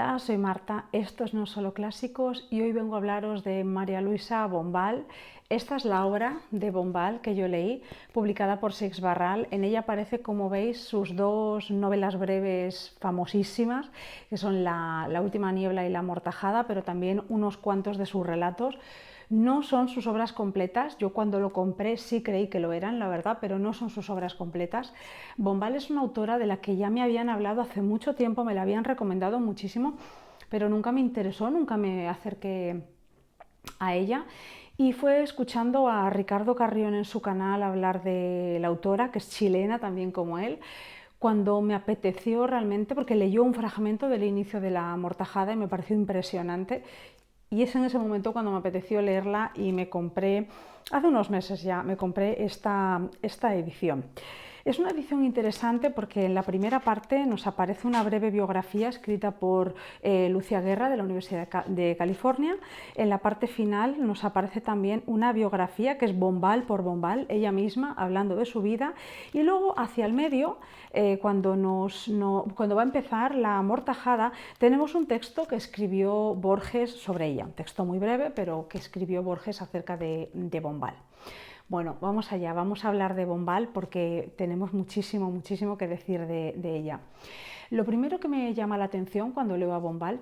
Hola, soy Marta, esto es No Solo Clásicos y hoy vengo a hablaros de María Luisa Bombal. Esta es la obra de Bombal que yo leí, publicada por Seix Barral. En ella aparece, como veis, sus dos novelas breves famosísimas, que son La última niebla y La amortajada, pero también unos cuantos de sus relatos. No son sus obras completas, yo cuando lo compré sí creí que lo eran, la verdad, pero no son sus obras completas. Bombal es una autora de la que ya me habían hablado hace mucho tiempo, me la habían recomendado muchísimo, pero nunca me interesó, nunca me acerqué a ella. Y fue escuchando a Ricardo Carrión en su canal hablar de la autora, que es chilena también como él, cuando me apeteció realmente, porque leyó un fragmento del inicio de La amortajada y me pareció impresionante. Y es en ese momento cuando me apeteció leerla y me compré, hace unos meses ya, me compré esta edición. Es una edición interesante porque en la primera parte nos aparece una breve biografía escrita por Lucia Guerra de la Universidad de California. En la parte final nos aparece también una biografía que es Bombal por Bombal, ella misma hablando de su vida. Y luego hacia el medio, cuando va a empezar La amortajada, tenemos un texto que escribió Borges sobre ella, un texto muy breve, pero que escribió Borges acerca de Bombal. Bueno, vamos allá, vamos a hablar de Bombal porque tenemos muchísimo, muchísimo que decir de ella. Lo primero que me llama la atención cuando leo a Bombal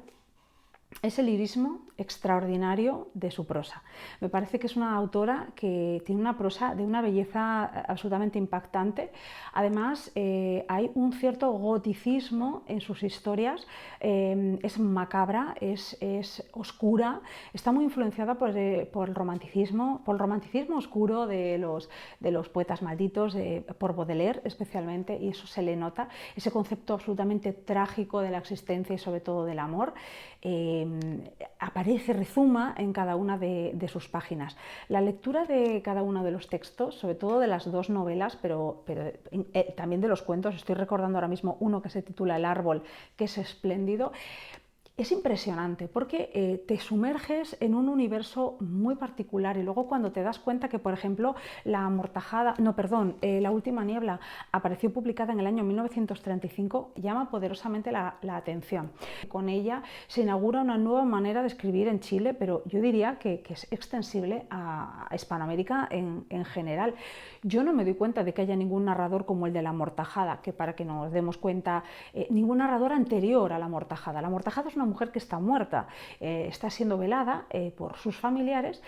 es el lirismo extraordinario de su prosa. Me parece que es una autora que tiene una prosa de una belleza absolutamente impactante. Además, hay un cierto goticismo en sus historias. Es macabra, es oscura, está muy influenciada por el romanticismo oscuro de los poetas malditos, por Baudelaire especialmente, y eso se le nota, ese concepto absolutamente trágico de la existencia y sobre todo del amor. Aparece, rezuma en cada una de sus páginas. La lectura de cada uno de los textos, sobre todo de las dos novelas, pero también de los cuentos, estoy recordando ahora mismo uno que se titula El árbol, que es espléndido. Es impresionante porque te sumerges en un universo muy particular y luego cuando te das cuenta que, por ejemplo, La última niebla apareció publicada en el año 1935, llama poderosamente la atención. Con ella se inaugura una nueva manera de escribir en Chile, pero yo diría que es extensible a Hispanoamérica en general. Yo no me doy cuenta de que haya ningún narrador como el de La amortajada, que para que nos demos cuenta, ningún narrador anterior a La amortajada. La amortajada es una mujer que está muerta, está siendo velada por sus familiares,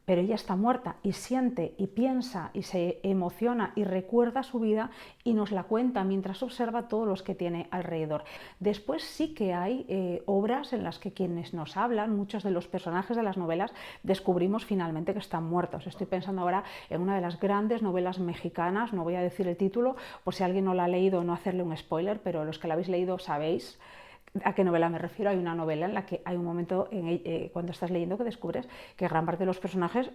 pero ella está muerta y siente y piensa y se emociona y recuerda su vida y nos la cuenta mientras observa todos los que tiene alrededor. Después sí que hay obras en las que quienes nos hablan, muchos de los personajes de las novelas, descubrimos finalmente que están muertos. Estoy pensando ahora en una de las grandes novelas mexicanas, no voy a decir el título por si alguien no la ha leído, no hacerle un spoiler, pero los que la habéis leído sabéis a qué novela me refiero. Hay una novela en la que hay un momento cuando estás leyendo que descubres que gran parte de los personajes,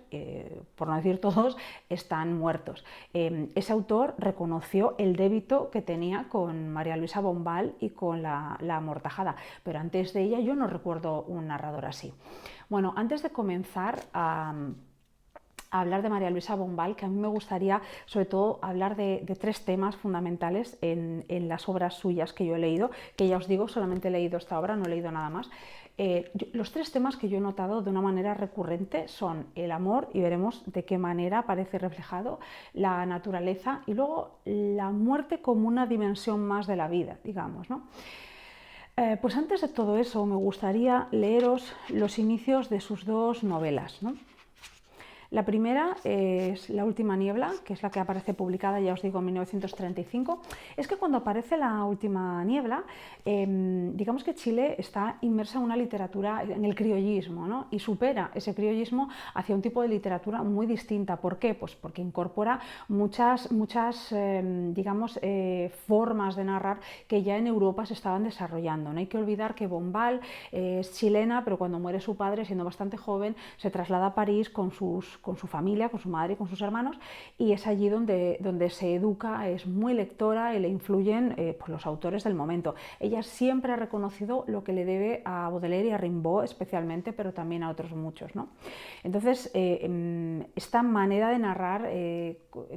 por no decir todos, están muertos. Ese autor reconoció el débito que tenía con María Luisa Bombal y con la amortajada, pero antes de ella yo no recuerdo un narrador así. Bueno, antes de comenzar a hablar de María Luisa Bombal, que a mí me gustaría sobre todo hablar de tres temas fundamentales en las obras suyas que yo he leído, que ya os digo, solamente he leído esta obra, no he leído nada más. Los tres temas que yo he notado de una manera recurrente son el amor, y veremos de qué manera aparece reflejado, la naturaleza y luego la muerte como una dimensión más de la vida, digamos, ¿no? Pues antes de todo eso me gustaría leeros los inicios de sus dos novelas, ¿no? La primera es La última niebla, que es la que aparece publicada, ya os digo, en 1935. Es que cuando aparece La última niebla, digamos que Chile está inmersa en una literatura, en el criollismo, ¿no? Y supera ese criollismo hacia un tipo de literatura muy distinta. ¿Por qué? Pues porque incorpora muchas formas de narrar que ya en Europa se estaban desarrollando. No hay que olvidar que Bombal es chilena, pero cuando muere su padre, siendo bastante joven, se traslada a París con sus con su familia, con su madre y con sus hermanos, y es allí donde se educa, es muy lectora y le influyen pues los autores del momento. Ella siempre ha reconocido lo que le debe a Baudelaire y a Rimbaud especialmente, pero también a otros muchos, ¿no? Entonces, esta manera de narrar,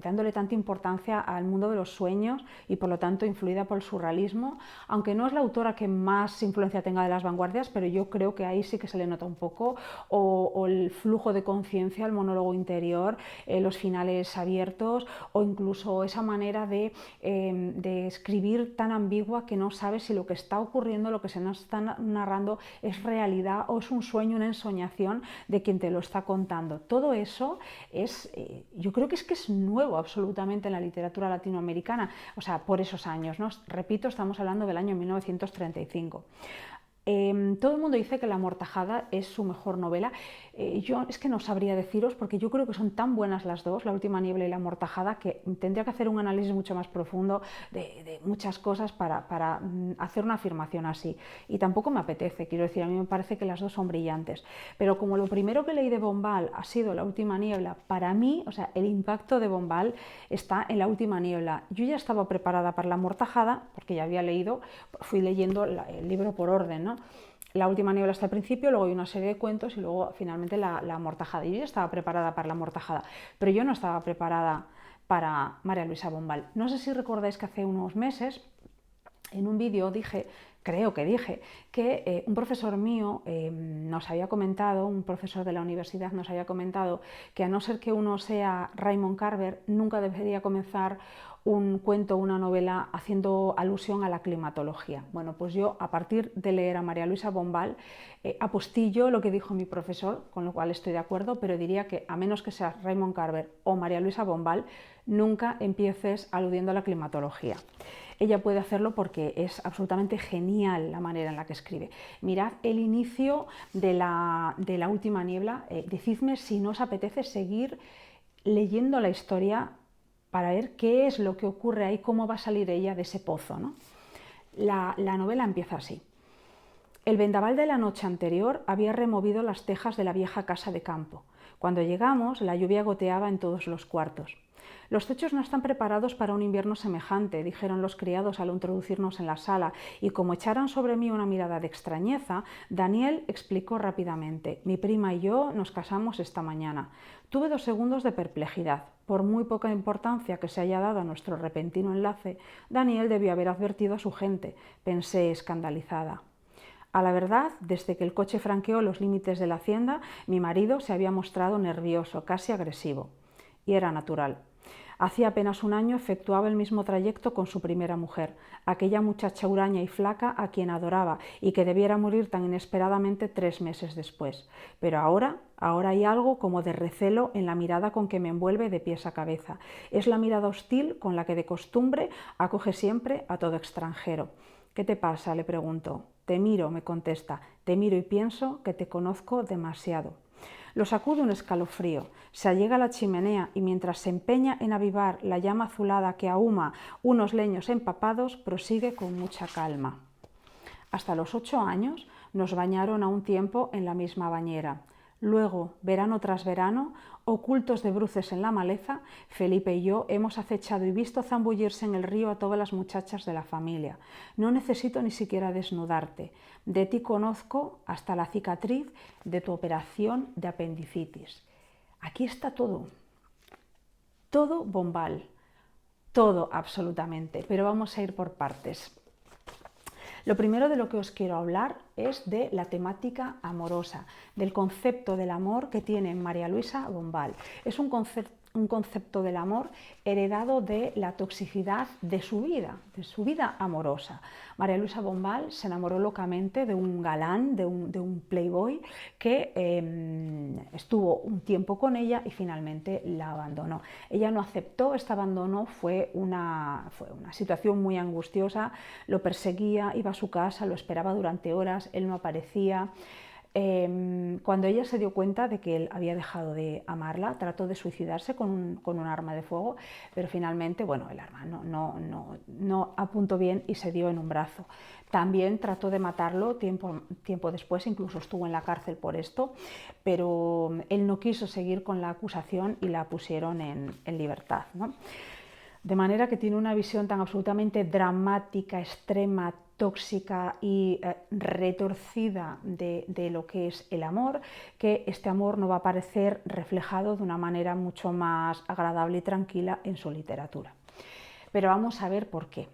dándole tanta importancia al mundo de los sueños y por lo tanto influida por el surrealismo, aunque no es la autora que más influencia tenga de las vanguardias, pero yo creo que ahí sí que se le nota un poco, o el flujo de conciencia, el monólogo interior, los finales abiertos, o incluso esa manera de escribir tan ambigua que no sabes si lo que está ocurriendo, lo que se nos está narrando es realidad o es un sueño, una ensoñación de quien te lo está contando. Todo eso es, yo creo que es nuevo absolutamente en la literatura latinoamericana, o sea, por esos años, ¿no? Repito, estamos hablando del año 1935. Todo el mundo dice que La Amortajada es su mejor novela. Yo es que no sabría deciros, porque yo creo que son tan buenas las dos, La Última Niebla y La Amortajada, que tendría que hacer un análisis mucho más profundo de muchas cosas para hacer una afirmación así. Y tampoco me apetece, quiero decir, a mí me parece que las dos son brillantes. Pero como lo primero que leí de Bombal ha sido La Última Niebla, para mí, o sea, el impacto de Bombal está en La Última Niebla. Yo ya estaba preparada para La Amortajada, porque ya había leído, fui leyendo el libro por orden, ¿no? La Última Niebla hasta el principio, luego hay una serie de cuentos y luego finalmente la Amortajada. Yo ya estaba preparada para La Amortajada, pero yo no estaba preparada para María Luisa Bombal. No sé si recordáis que hace unos meses en un vídeo creo que dije, que un profesor mío nos había comentado, un profesor de la universidad nos había comentado que a no ser que uno sea Raymond Carver, nunca debería comenzar un cuento o una novela haciendo alusión a la climatología. Bueno, pues yo a partir de leer a María Luisa Bombal apostillo lo que dijo mi profesor, con lo cual estoy de acuerdo, pero diría que a menos que seas Raymond Carver o María Luisa Bombal, nunca empieces aludiendo a la climatología. Ella puede hacerlo porque es absolutamente genial la manera en la que escribe. Mirad el inicio de la Última Niebla, decidme si no os apetece seguir leyendo la historia para ver qué es lo que ocurre ahí, cómo va a salir ella de ese pozo, ¿no? La novela empieza así. El vendaval de la noche anterior había removido las tejas de la vieja casa de campo. Cuando llegamos, la lluvia goteaba en todos los cuartos. Los techos no están preparados para un invierno semejante, dijeron los criados al introducirnos en la sala, y como echaran sobre mí una mirada de extrañeza, Daniel explicó rápidamente: mi prima y yo nos casamos esta mañana. Tuve 2 segundos de perplejidad. Por muy poca importancia que se haya dado a nuestro repentino enlace, Daniel debió haber advertido a su gente, pensé escandalizada. A la verdad, desde que el coche franqueó los límites de la hacienda, mi marido se había mostrado nervioso, casi agresivo. Y era natural. Hacía apenas un año efectuaba el mismo trayecto con su primera mujer, aquella muchacha huraña y flaca a quien adoraba y que debiera morir tan inesperadamente 3 meses después. Pero ahora hay algo como de recelo en la mirada con que me envuelve de pies a cabeza. Es la mirada hostil con la que de costumbre acoge siempre a todo extranjero. ¿Qué te pasa?, le pregunto. Te miro, me contesta. Te miro y pienso que te conozco demasiado. Lo sacude un escalofrío, se allega a la chimenea y mientras se empeña en avivar la llama azulada que ahuma unos leños empapados, prosigue con mucha calma. Hasta los 8 años nos bañaron a un tiempo en la misma bañera. Luego, verano tras verano, ocultos de bruces en la maleza, Felipe y yo hemos acechado y visto zambullirse en el río a todas las muchachas de la familia. No necesito ni siquiera desnudarte. De ti conozco hasta la cicatriz de tu operación de apendicitis. Aquí está todo. Todo Bombal. Todo absolutamente. Pero vamos a ir por partes. Lo primero de lo que os quiero hablar es de la temática amorosa, del concepto del amor que tiene María Luisa Bombal. Es un concepto del amor heredado de la toxicidad de su vida amorosa. María Luisa Bombal se enamoró locamente de un galán, de un playboy que estuvo un tiempo con ella y finalmente la abandonó. Ella no aceptó este abandono, fue una situación muy angustiosa, lo perseguía, iba a su casa, lo esperaba durante horas, él no aparecía. Cuando ella se dio cuenta de que él había dejado de amarla, trató de suicidarse con un arma de fuego, pero finalmente, bueno, el arma no apuntó bien y se dio en un brazo. También trató de matarlo tiempo después, incluso estuvo en la cárcel por esto, pero él no quiso seguir con la acusación y la pusieron en libertad, ¿no? De manera que tiene una visión tan absolutamente dramática, extrema, tóxica y retorcida de lo que es el amor, que este amor no va a aparecer reflejado de una manera mucho más agradable y tranquila en su literatura. Pero vamos a ver por qué.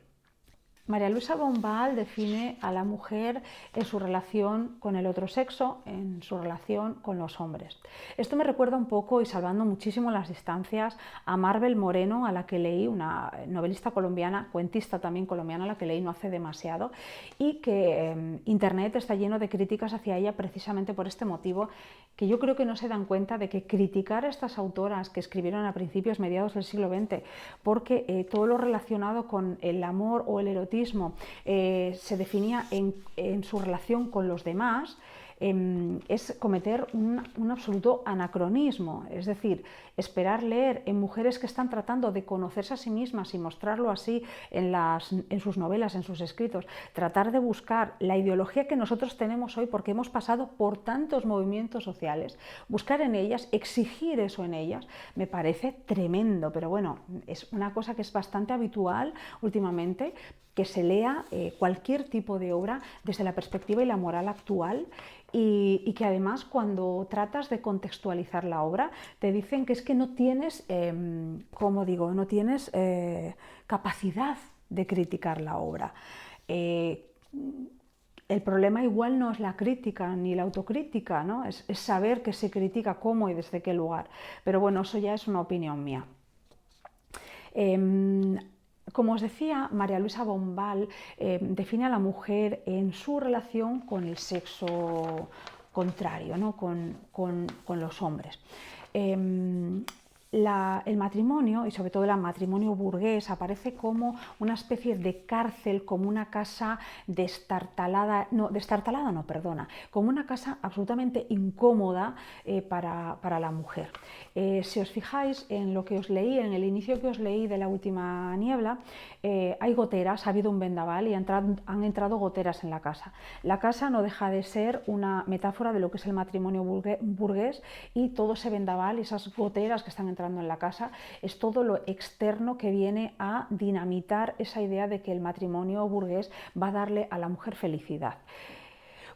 María Luisa Bombal define a la mujer en su relación con el otro sexo, en su relación con los hombres. Esto me recuerda un poco, y salvando muchísimo las distancias, a Marbel Moreno, a la que leí, una novelista colombiana, cuentista también colombiana, a la que leí no hace demasiado, y que Internet está lleno de críticas hacia ella precisamente por este motivo, que yo creo que no se dan cuenta de que criticar a estas autoras que escribieron a principios, mediados del siglo XX, porque todo lo relacionado con el amor o el erotismo se definía en su relación con los demás, es cometer un absoluto anacronismo. Es decir, esperar leer en mujeres que están tratando de conocerse a sí mismas y mostrarlo así en sus novelas, en sus escritos, tratar de buscar la ideología que nosotros tenemos hoy porque hemos pasado por tantos movimientos sociales, buscar en ellas, exigir eso en ellas, me parece tremendo. Pero bueno, es una cosa que es bastante habitual últimamente, que se lea cualquier tipo de obra desde la perspectiva y la moral actual, y que además cuando tratas de contextualizar la obra te dicen que es que no tienes, como digo, no tienes capacidad de criticar la obra. El problema igual no es la crítica ni la autocrítica, ¿no? Es saber que se critica cómo y desde qué lugar. Pero bueno, eso ya es una opinión mía. Como os decía, María Luisa Bombal define a la mujer en su relación con el sexo contrario, ¿no? con los hombres. El matrimonio, y sobre todo el matrimonio burgués, aparece como una especie de cárcel, como una casa como una casa absolutamente incómoda para la mujer. Si os fijáis en lo que os leí, en el inicio que os leí de La última niebla, hay goteras, ha habido un vendaval y han entrado goteras en la casa. La casa no deja de ser una metáfora de lo que es el matrimonio burgués, y todo ese vendaval y esas goteras que están entrando en la casa es todo lo externo que viene a dinamitar esa idea de que el matrimonio burgués va a darle a la mujer felicidad.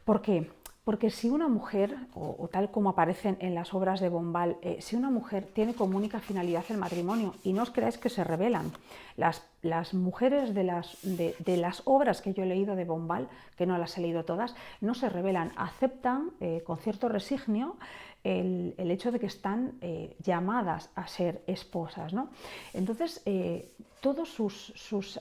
¿Por qué? Porque si una mujer, o tal como aparecen en las obras de Bombal, si una mujer tiene como única finalidad el matrimonio, y no os creáis que se rebelan, las mujeres de las obras que yo he leído de Bombal, que no las he leído todas, no se rebelan, aceptan con cierto resignio el hecho de que están llamadas a ser esposas, ¿no? Entonces, todos sus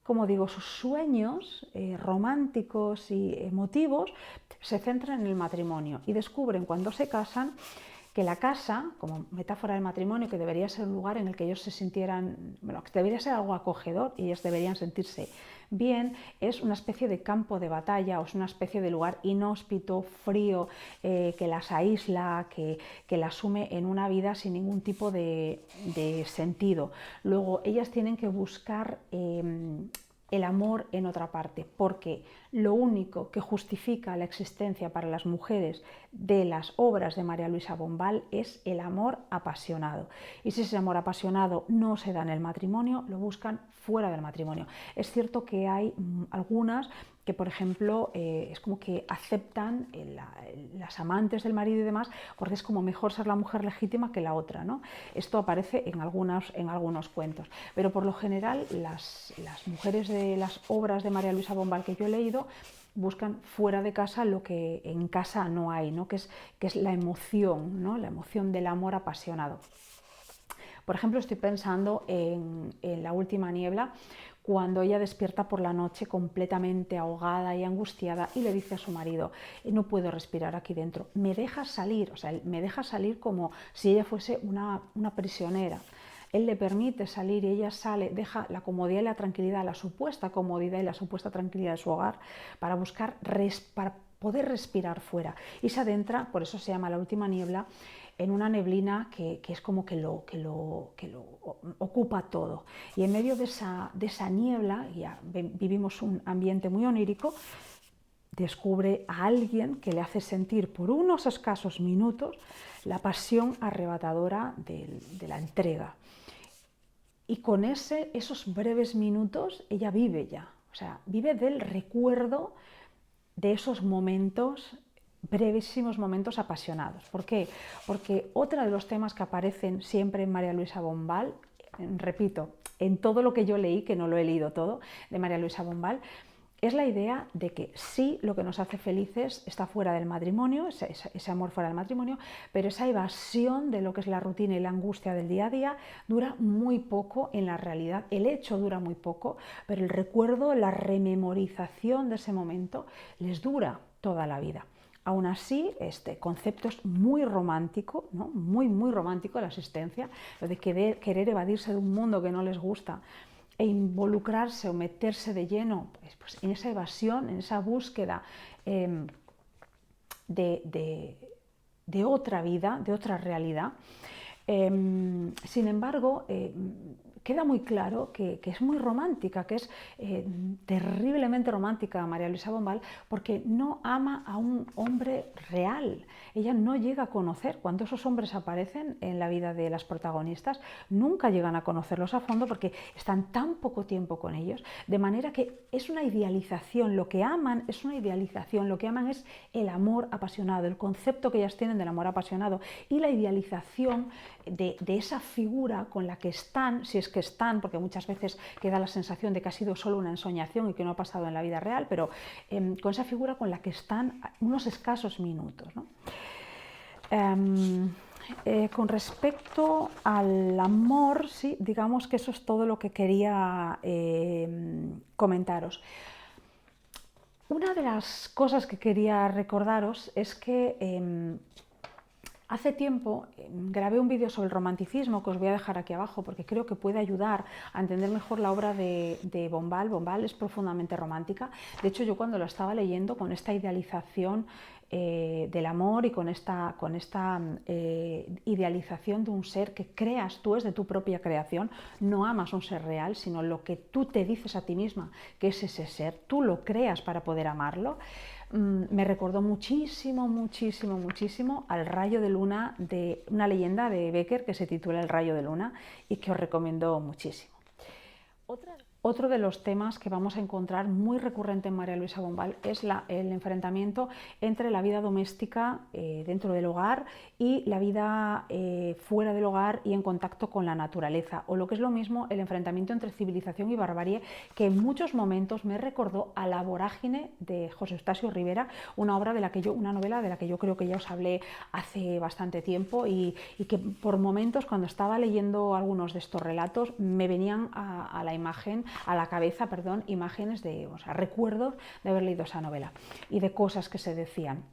como digo, sus sueños románticos y emotivos se centran en el matrimonio, y descubren cuando se casan que la casa, como metáfora del matrimonio, que debería ser un lugar en el que ellos se sintieran, bueno, que debería ser algo acogedor y ellos deberían sentirse bien, es una especie de campo de batalla, o es una especie de lugar inhóspito, frío, que las aísla, que las sume en una vida sin ningún tipo de sentido. Luego ellas tienen que buscar el amor en otra parte, porque lo único que justifica la existencia para las mujeres de las obras de María Luisa Bombal es el amor apasionado. Y si ese amor apasionado no se da en el matrimonio, lo buscan fuera del matrimonio. Es cierto que hay algunas que, por ejemplo, es como que aceptan las amantes del marido y demás, porque es como mejor ser la mujer legítima que la otra, ¿no? Esto aparece en algunos cuentos, pero por lo general las mujeres de las obras de María Luisa Bombal que yo he leído buscan fuera de casa lo que en casa no hay, ¿no? que es la emoción, ¿no? La emoción del amor apasionado. Por ejemplo, estoy pensando en La última niebla, cuando ella despierta por la noche completamente ahogada y angustiada y le dice a su marido: no puedo respirar aquí dentro, me dejas salir, o sea, me deja salir como si ella fuese una prisionera. Él le permite salir y ella sale, deja la comodidad y la tranquilidad, la supuesta comodidad y la supuesta tranquilidad de su hogar para buscar poder respirar fuera. Y se adentra, por eso se llama La última niebla, en una neblina que es como que lo ocupa todo. Y en medio de esa niebla, ya vivimos un ambiente muy onírico, descubre a alguien que le hace sentir por unos escasos minutos la pasión arrebatadora de la entrega. Y con esos breves minutos ella vive ya, o sea, vive del recuerdo de esos momentos, brevísimos momentos apasionados. ¿Por qué? Porque otro de los temas que aparecen siempre en María Luisa Bombal, repito, en todo lo que yo leí, que no lo he leído todo, de María Luisa Bombal, es la idea de que sí, lo que nos hace felices está fuera del matrimonio, ese amor fuera del matrimonio, pero esa evasión de lo que es la rutina y la angustia del día a día dura muy poco en la realidad. El hecho dura muy poco, pero el recuerdo, la rememorización de ese momento les dura toda la vida. Aún así, este concepto es muy romántico, ¿no? Muy romántico la existencia, lo de querer evadirse de un mundo que no les gusta e involucrarse o meterse de lleno pues, en esa evasión, en esa búsqueda de otra vida, de otra realidad. Sin embargo, queda muy claro que es muy romántica, que es terriblemente romántica María Luisa Bombal, porque no ama a un hombre real. Ella no llega a conocer, cuando esos hombres aparecen en la vida de las protagonistas, nunca llegan a conocerlos a fondo porque están tan poco tiempo con ellos, de manera que es una idealización, lo que aman es una idealización, lo que aman es el amor apasionado, el concepto que ellas tienen del amor apasionado y la idealización de esa figura con la que están, si es que están, porque muchas veces queda la sensación de que ha sido solo una ensoñación y que no ha pasado en la vida real, pero con esa figura con la que están unos escasos minutos, ¿no? Con respecto al amor, sí, digamos que eso es todo lo que quería comentaros. Una de las cosas que quería recordaros es que hace tiempo grabé un vídeo sobre el romanticismo que os voy a dejar aquí abajo porque creo que puede ayudar a entender mejor la obra de Bombal. Bombal es profundamente romántica. De hecho, yo cuando lo estaba leyendo con esta idealización del amor y con esta idealización de un ser que creas tú, es de tu propia creación, no amas un ser real, sino lo que tú te dices a ti misma que es ese ser, tú lo creas para poder amarlo. Me recordó muchísimo al Rayo de Luna, de una leyenda de Becker que se titula El Rayo de Luna y que os recomiendo muchísimo. Otro de los temas que vamos a encontrar muy recurrente en María Luisa Bombal es el enfrentamiento entre la vida doméstica dentro del hogar y la vida fuera del hogar y en contacto con la naturaleza, o lo que es lo mismo, el enfrentamiento entre civilización y barbarie, que en muchos momentos me recordó a La vorágine de José Eustacio Rivera, una novela de la que yo creo que ya os hablé hace bastante tiempo y que por momentos, cuando estaba leyendo algunos de estos relatos, me venían a la cabeza, imágenes recuerdos de haber leído esa novela y de cosas que se decían.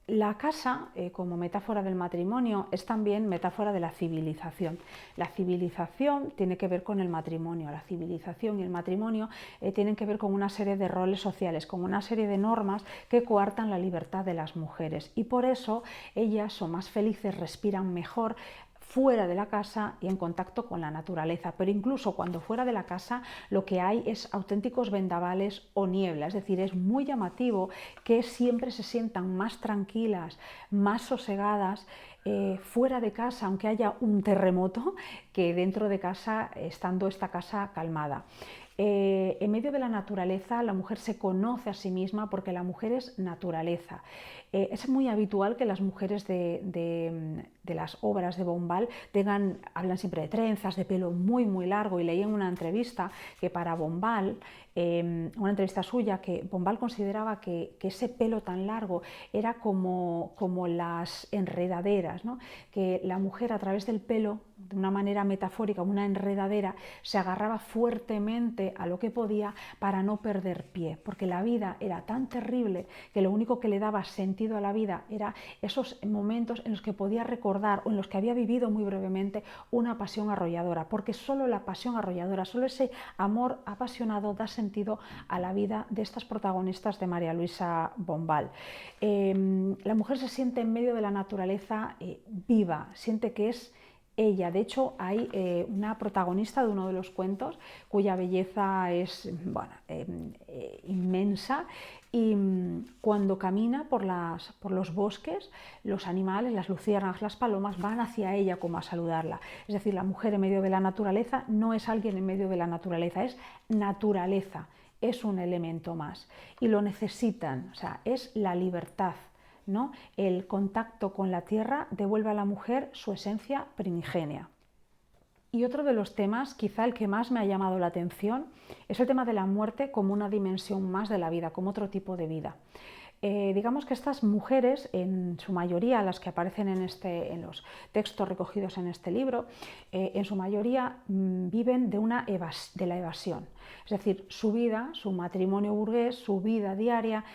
La casa, como metáfora del matrimonio, es también metáfora de la civilización. La civilización tiene que ver con el matrimonio, la civilización y el matrimonio tienen que ver con una serie de roles sociales, con una serie de normas que coartan la libertad de las mujeres, y por eso ellas son más felices, respiran mejor fuera de la casa y en contacto con la naturaleza, pero incluso cuando fuera de la casa lo que hay es auténticos vendavales o niebla, es decir, es muy llamativo que siempre se sientan más tranquilas, más sosegadas fuera de casa, aunque haya un terremoto, que dentro de casa, estando esta casa calmada. En medio de la naturaleza la mujer se conoce a sí misma porque la mujer es naturaleza. Es muy habitual que las mujeres de las obras de Bombal hablan siempre de trenzas, de pelo muy largo, y leí en una entrevista que para Bombal, una entrevista suya, que Bombal consideraba que ese pelo tan largo era como las enredaderas, ¿no? Que la mujer a través del pelo de una manera metafórica, una enredadera, se agarraba fuertemente a lo que podía para no perder pie, porque la vida era tan terrible que lo único que le daba sentido a la vida era esos momentos en los que podía recordar o en los que había vivido muy brevemente una pasión arrolladora, porque solo la pasión arrolladora, solo ese amor apasionado da sentido a la vida de estas protagonistas de María Luisa Bombal. La mujer se siente en medio de la naturaleza viva, siente que es ella. De hecho, hay una protagonista de uno de los cuentos cuya belleza es inmensa y cuando camina por los bosques, los animales, las luciérnagas, las palomas van hacia ella como a saludarla. Es decir, la mujer en medio de la naturaleza no es alguien en medio de la naturaleza, es naturaleza, es un elemento más y lo necesitan, o sea, es la libertad, ¿no? El contacto con la tierra devuelve a la mujer su esencia primigenia. Y otro de los temas, quizá el que más me ha llamado la atención, es el tema de la muerte como una dimensión más de la vida, como otro tipo de vida. Digamos que estas mujeres, en su mayoría, las que aparecen en los textos recogidos en este libro, en su mayoría viven de la evasión. Es decir, su vida, su matrimonio burgués, su vida diaria,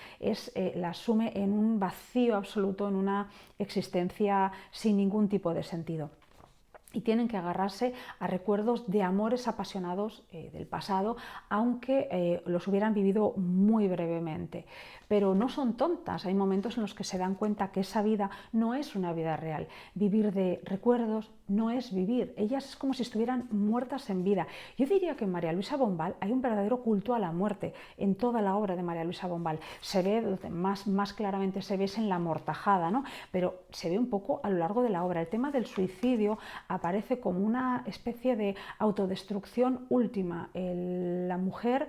la asume en un vacío absoluto, en una existencia sin ningún tipo de sentido. Y tienen que agarrarse a recuerdos de amores apasionados del pasado, aunque los hubieran vivido muy brevemente. Pero no son tontas, hay momentos en los que se dan cuenta que esa vida no es una vida real. Vivir de recuerdos no es vivir, ellas es como si estuvieran muertas en vida. Yo diría que en María Luisa Bombal hay un verdadero culto a la muerte, en toda la obra de María Luisa Bombal. Se ve, más claramente se ve en La Amortajada, ¿no? Pero se ve un poco a lo largo de la obra. El tema del suicidio aparece como una especie de autodestrucción última. La mujer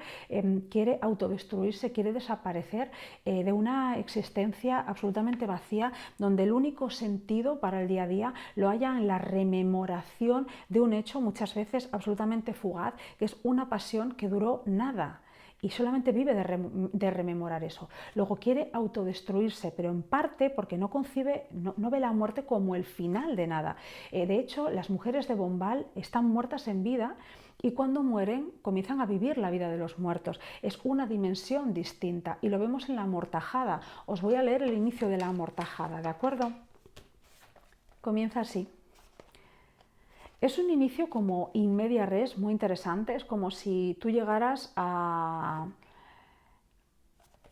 quiere autodestruirse, quiere desaparecer de una existencia absolutamente vacía, donde el único sentido para el día a día lo haya en la rememoración de un hecho muchas veces absolutamente fugaz, que es una pasión que duró nada. Y solamente vive de rememorar eso. Luego quiere autodestruirse, pero en parte porque no concibe, no ve la muerte como el final de nada. De hecho, las mujeres de Bombal están muertas en vida y cuando mueren comienzan a vivir la vida de los muertos. Es una dimensión distinta y lo vemos en La Amortajada. Os voy a leer el inicio de La Amortajada, ¿de acuerdo? Comienza así. Es un inicio como in media res muy interesante, es como si tú llegaras a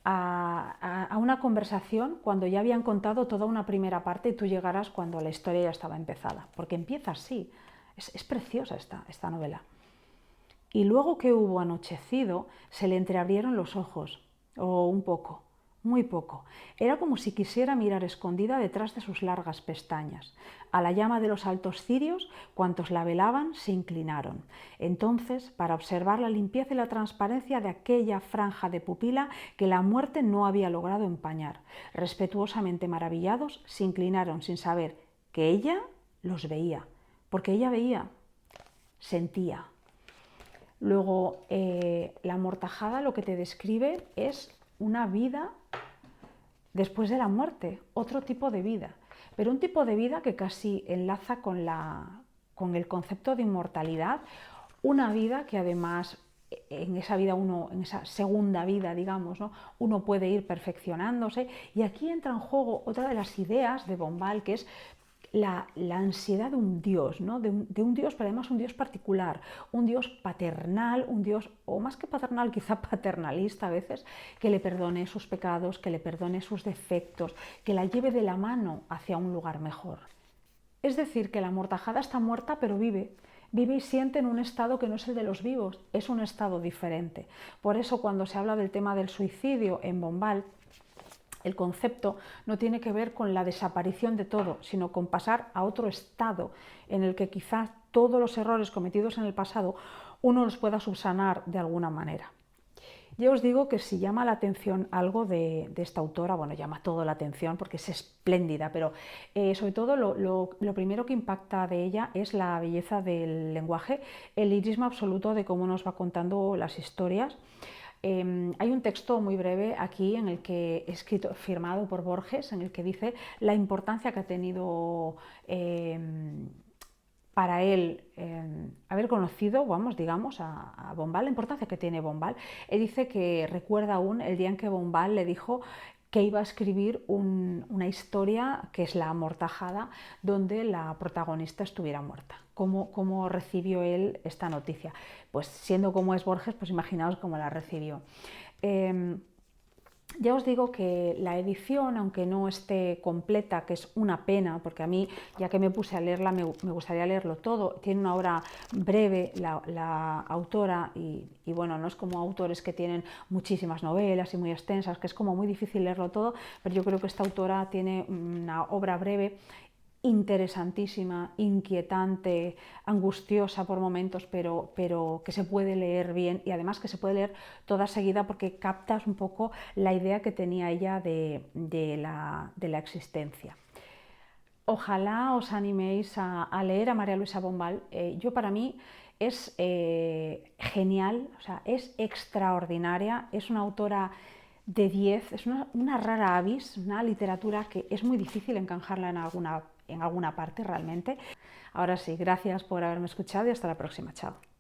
una conversación cuando ya habían contado toda una primera parte y tú llegaras cuando la historia ya estaba empezada, porque empieza así, es preciosa esta novela. Y luego que hubo anochecido, se le entreabrieron los ojos, o un poco, muy poco. Era como si quisiera mirar escondida detrás de sus largas pestañas. A la llama de los altos cirios, cuantos la velaban se inclinaron. Entonces, para observar la limpieza y la transparencia de aquella franja de pupila que la muerte no había logrado empañar, respetuosamente maravillados, se inclinaron sin saber que ella los veía, porque ella veía, sentía. Luego, La Amortajada lo que te describe es una vida después de la muerte, otro tipo de vida, pero un tipo de vida que casi enlaza con el concepto de inmortalidad, una vida que además en esa vida en esa segunda vida, digamos, ¿no? Uno puede ir perfeccionándose y aquí entra en juego otra de las ideas de Bombal, que es la ansiedad de un Dios, ¿no? de un Dios, pero además un Dios particular, un Dios paternal, un Dios, o más que paternal, quizá paternalista a veces, que le perdone sus pecados, que le perdone sus defectos, que la lleve de la mano hacia un lugar mejor. Es decir, que la amortajada está muerta, pero vive y siente en un estado que no es el de los vivos, es un estado diferente. Por eso cuando se habla del tema del suicidio en Bombal, el concepto no tiene que ver con la desaparición de todo, sino con pasar a otro estado en el que quizás todos los errores cometidos en el pasado uno los pueda subsanar de alguna manera. Ya os digo que si llama la atención algo de esta autora, bueno, llama todo la atención porque es espléndida, pero sobre todo lo primero que impacta de ella es la belleza del lenguaje, el lirismo absoluto de cómo nos va contando las historias. Hay un texto muy breve aquí en el que escrito, firmado por Borges, en el que dice la importancia que ha tenido para él haber conocido, vamos, digamos, a Bombal, la importancia que tiene Bombal. Él dice que recuerda aún el día en que Bombal le dijo que iba a escribir una historia que es La amortajada, donde la protagonista estuviera muerta. ¿Cómo recibió él esta noticia? Pues siendo como es Borges, pues imaginaos cómo la recibió. Ya os digo que la edición, aunque no esté completa, que es una pena, porque a mí, ya que me puse a leerla, me gustaría leerlo todo. Tiene una obra breve la autora y bueno, no es como autores que tienen muchísimas novelas y muy extensas, que es como muy difícil leerlo todo, pero yo creo que esta autora tiene una obra breve interesantísima, inquietante, angustiosa por momentos, pero que se puede leer bien y además que se puede leer toda seguida porque captas un poco la idea que tenía ella de la existencia. Ojalá os animéis a leer a María Luisa Bombal. Yo para mí es genial, o sea, es extraordinaria, es una autora de 10, es una rara avis, una literatura que es muy difícil encajarla en alguna parte realmente. Ahora sí, gracias por haberme escuchado y hasta la próxima. Chao.